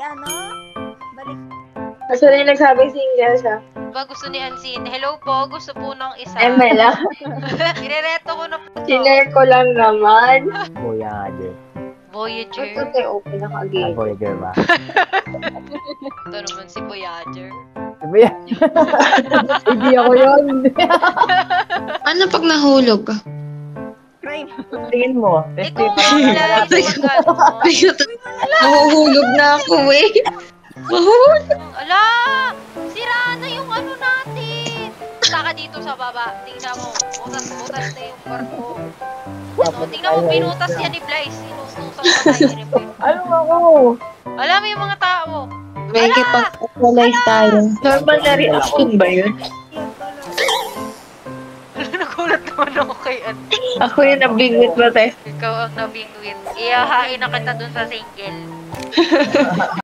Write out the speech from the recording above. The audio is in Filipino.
ano? Balik. Gusto niya nagsabing single siya. Ba gusto ni Ansin? Hello po, gusto po ng isa. Emela. Irereto ko na po to. Sinare ko lang naman. Voyager. Voyager. Ba't ito okay nakagay? Voyager ba? Ito naman si Voyager. Sabi yan. Hindi ako yun. Ano pag nahulog ka? Tingin mo. Ikaw nga guys, Mahuhulog na ako eh. Mahuhulog. Ala! Sira na yung ano natin! Punta ka dito sa baba. Tingnan mo. Butas na yung barko. Tingnan mo, pinutas yan ni Blaze. Inususan pa tayo ni Blaze. Ano ako? Alam mo yung mga tao. May kipag-actualize tayo. Normal na reaction ba yun? Nagulat naman ako kay ano. Ako yung nabingwit ba tayo? Ikaw ang nabingwit. Iyahain na kita dun sa single.